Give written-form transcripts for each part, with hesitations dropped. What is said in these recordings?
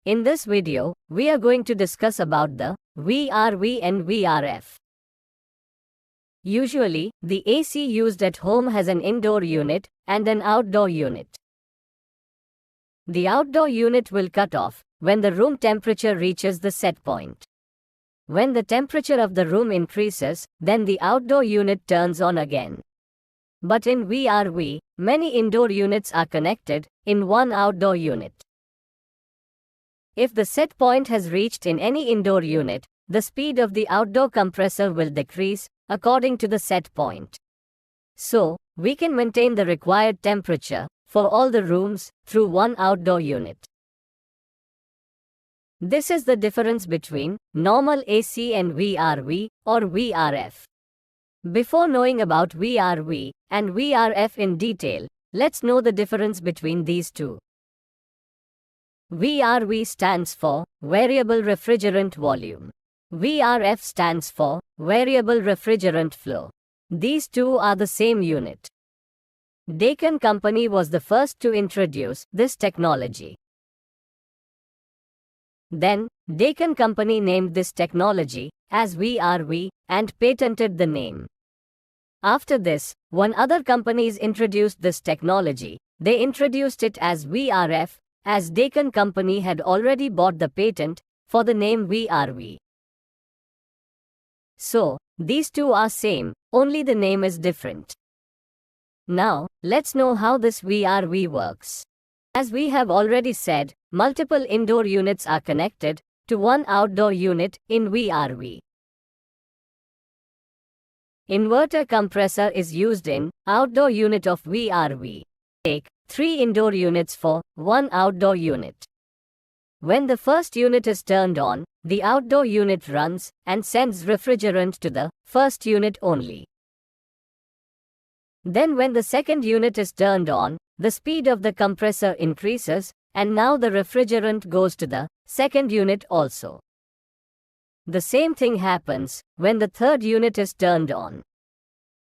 In this video, we are going to discuss about the VRV and VRF. Usually, the AC used at home has an indoor unit and an outdoor unit. The outdoor unit will cut off when the room temperature reaches the set point. When the temperature of the room increases, then the outdoor unit turns on again. But in VRV, many indoor units are connected in one outdoor unit. If the set point has reached in any indoor unit, the speed of the outdoor compressor will decrease according to the set point. So, we can maintain the required temperature for all the rooms through one outdoor unit. This is the difference between normal AC and VRV or VRF. Before knowing about VRV and VRF in detail, let's know the difference between these two. VRV stands for Variable Refrigerant Volume. VRF stands for Variable Refrigerant Flow. These two are the same unit. Daikin Company was the first to introduce this technology. Then, Daikin Company named this technology as VRV and patented the name. After this, when other companies introduced this technology, they introduced it as VRF, as Daikin Company had already bought the patent for the name VRV. So, these two are same, only the name is different. Now, let's know how this VRV works. As we have already said, multiple indoor units are connected to one outdoor unit in VRV. Inverter compressor is used in outdoor unit of VRV. Take 3 indoor units for 1 outdoor unit. When the first unit is turned on, the outdoor unit runs and sends refrigerant to the first unit only. Then when the second unit is turned on, the speed of the compressor increases and now the refrigerant goes to the second unit also. The same thing happens when the third unit is turned on.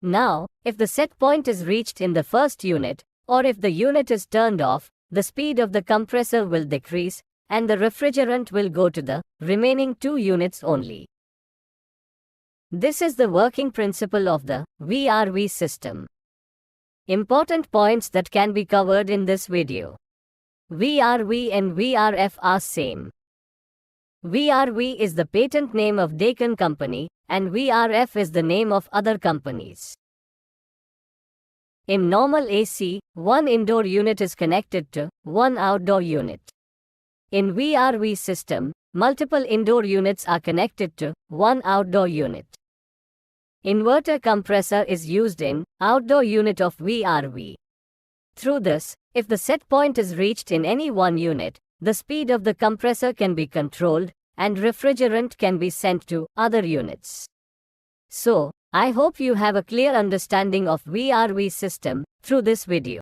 Now, if the set point is reached in the first unit, or if the unit is turned off, the speed of the compressor will decrease and the refrigerant will go to the remaining 2 units only. This is the working principle of the VRV system. Important points that can be covered in this video. VRV and VRF are same. VRV is the patent name of Daikin Company and VRF is the name of other companies. In normal AC, one indoor unit is connected to one outdoor unit. In VRV system, multiple indoor units are connected to one outdoor unit. Inverter compressor is used in outdoor unit of VRV. Through this, if the set point is reached in any one unit, the speed of the compressor can be controlled and refrigerant can be sent to other units. So, I hope you have a clear understanding of VRV system through this video.